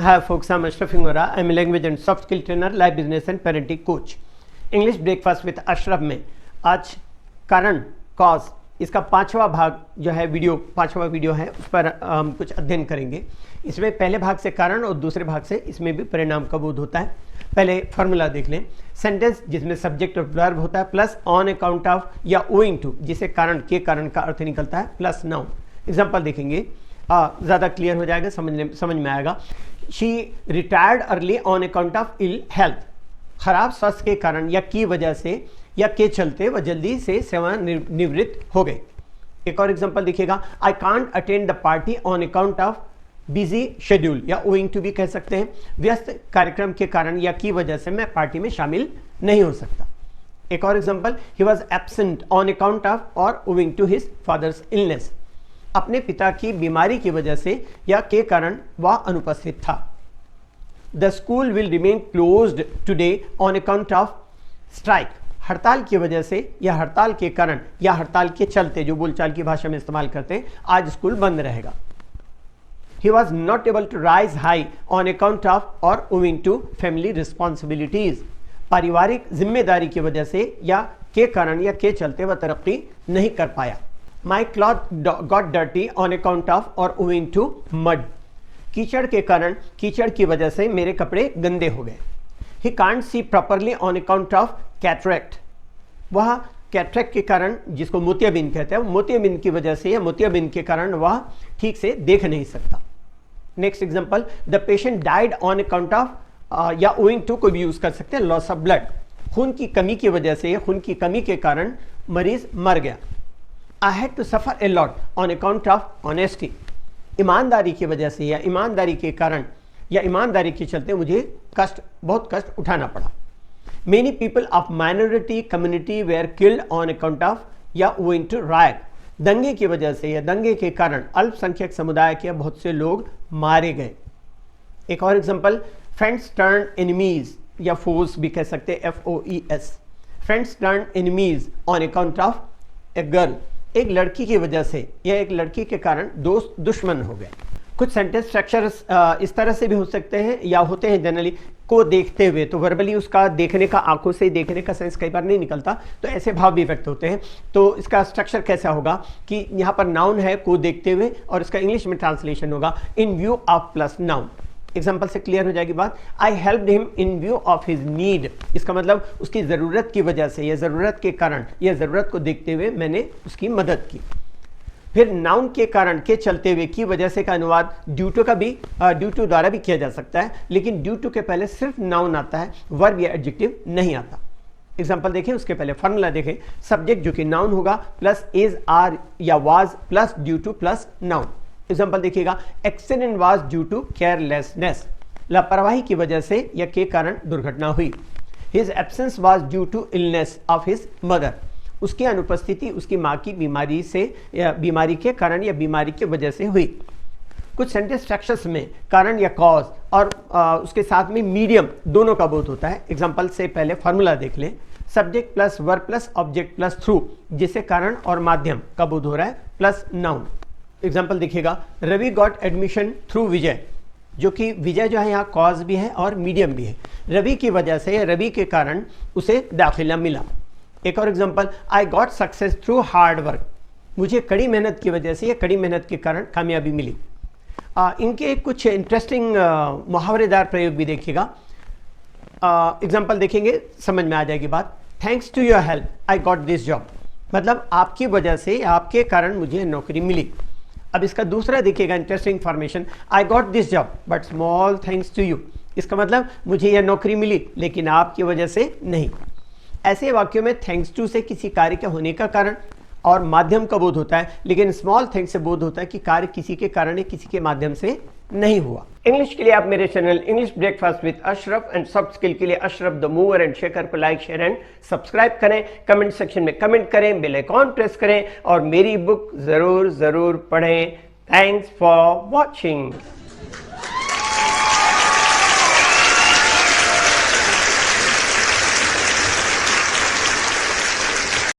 Hi folks, I'm Ashraf Ingora. I'm a language and soft skill trainer, life business and parenting coach. English breakfast with Ashraf में आज कारण cause इसका पांचवा भाग जो है पांचवा वीडियो है, उस पर हम कुछ अध्ययन करेंगे। इसमें पहले भाग से कारण और दूसरे भाग से इसमें भी परिणाम का बोध होता है। पहले फार्मूला देख लें। सेंटेंस जिसमें सब्जेक्ट और वर्ब होता है प्लस ऑन अकाउंट ऑफ या ओइंग टू, जिसे कारण के कारण का अर्थ निकलता है, प्लस नाउन। एग्जाम्पल देखेंगे, ज़्यादा क्लियर हो जाएगा, समझ में आएगा। She retired early on account of ill health, खराब स्वास्थ्य के कारण या की वजह से या के चलते वह जल्दी से सेवानिवृत्त हो गए। एक और एग्जांपल देखिएगा, I can't attend the party on account of busy schedule, या ओइंग टू भी कह सकते हैं, व्यस्त कार्यक्रम के कारण या की वजह से मैं पार्टी में शामिल नहीं हो सकता। एक और example, he was absent on account of or owing to his father's illness, अपने पिता की बीमारी की वजह से या के कारण वह अनुपस्थित था। The school will remain closed today on account of strike, हड़ताल की वजह से या हड़ताल के कारण या हड़ताल के चलते, जो बोलचाल की भाषा में इस्तेमाल करते हैं, आज स्कूल बंद रहेगा। He was not able to rise high on account of और ओविंग टू फैमिली रिस्पॉन्सिबिलिटीज, पारिवारिक जिम्मेदारी की वजह से या के कारण या के चलते वह तरक्की नहीं कर पाया। My cloth got dirty on account of और ओविंग टू मड, कीचड़ के कारण, कीचड़ की वजह से मेरे कपड़े गंदे हो गए। He can't see properly on account of cataract, वह कैटरेक्ट के कारण, जिसको मोतियाबिंद कहते हैं, मोतियाबिंद की वजह से या मोतियाबिंद के कारण वह ठीक से देख नहीं सकता। Next example, the patient died on account of या ओइंग टू को भी यूज कर सकते हैं, लॉस ऑफ ब्लड, खून की कमी की वजह से या खून की कमी के कारण मरीज मर गया। I had to suffer a lot on account of honesty, ईमानदारी की वजह से या ईमानदारी के कारण या ईमानदारी के चलते मुझे बहुत कष्ट उठाना पड़ा। Many people of minority community where killed on account of या ओइंग टू रायट, दंगे की वजह से या दंगे के कारण अल्पसंख्यक समुदाय के बहुत से लोग मारे गए। एक और एग्जांपल, फ्रेंड्स टर्न एनिमीज या फोर्स भी कह सकते हैं, FOES, friends turn enemies on account of a girl, एक लड़की की वजह से या एक लड़की के कारण दोस्त दुश्मन हो गए। कुछ सेंटेंस स्ट्रक्चर्स इस तरह से भी हो सकते हैं या होते हैं जनरली, को देखते हुए, तो वर्बली उसका देखने का, आंखों से देखने का सेंस कई बार नहीं निकलता, तो ऐसे भाव भी व्यक्त होते हैं। तो इसका स्ट्रक्चर कैसा होगा कि यहाँ पर नाउन है को देखते हुए और इसका इंग्लिश में ट्रांसलेशन होगा इन view of plus noun. Example से क्लियर हो जाएगी बात। आई helped him in view of his need, इसका मतलब उसकी ज़रूरत की वजह से या ज़रूरत के कारण या ज़रूरत को देखते हुए मैंने उसकी मदद की। फिर नाउन के कारण, के चलते हुए, की वजह से का अनुवाद ड्यू टू का भी ड्यू टू द्वारा भी किया जा सकता है, लेकिन ड्यू टू के पहले सिर्फ नाउन आता है, वर्ब या एडजेक्टिव नहीं आता। एग्जाम्पल देखें, उसके पहले फार्मूला देखें। सब्जेक्ट जो कि नाउन होगा प्लस इज, आर या was plus due to plus noun. Example देखिएगा, accident was due to carelessness, लापरवाही की वजह से या के कारण दुर्घटना हुई। His absence was due to illness of his mother, उसकी अनुपस्थिति उसकी माँ की बीमारी से या बीमारी के कारण या बीमारी की वजह से हुई। कुछ सेंटेंस स्ट्रक्चर्स में कारण या कॉज और उसके साथ में मीडियम दोनों का बोध होता है। एग्जाम्पल से पहले फार्मूला देख लें। Subject plus verb plus object plus through, जिससे कारण और माध्यम का बोध हो रहा है, प्लस नाउन। एग्जाम्पल देखिएगा, रवि गॉट एडमिशन थ्रू विजय, जो कि विजय जो है यहाँ कॉज भी है और मीडियम भी है। रवि की वजह से या रवि के कारण उसे दाखिला मिला। एक और example, I got success through hard work, मुझे कड़ी मेहनत की वजह से या कड़ी मेहनत के कारण कामयाबी मिली। इनके कुछ इंटरेस्टिंग मुहावरेदार प्रयोग भी देखिएगा। एग्जांपल देखेंगे, समझ में आ जाएगी बात। Thanks to your help I got this job, मतलब आपकी वजह से, आपके कारण मुझे नौकरी मिली। अब इसका दूसरा देखिएगा interesting formation, I got this job but small thanks to you, इसका मतलब मुझे यह नौकरी मिली लेकिन आपकी वजह से नहीं। ऐसे वाक्यों में थैंक्स टू से किसी कार्य के होने का कारण और माध्यम का बोध होता है, लेकिन स्मॉल थैंक्स से बोध होता है कि कार्य किसी के कारण या किसी के माध्यम से नहीं हुआ। इंग्लिश के लिए आप मेरे channel English breakfast with Ashraf and soft skill के लिए Ashraf the mover and shaker को लाइक, शेयर एंड सब्सक्राइब करें। कमेंट सेक्शन में कमेंट करें, बेल आइकॉन प्रेस करें और मेरी बुक जरूर पढ़ें। Thanks for watching.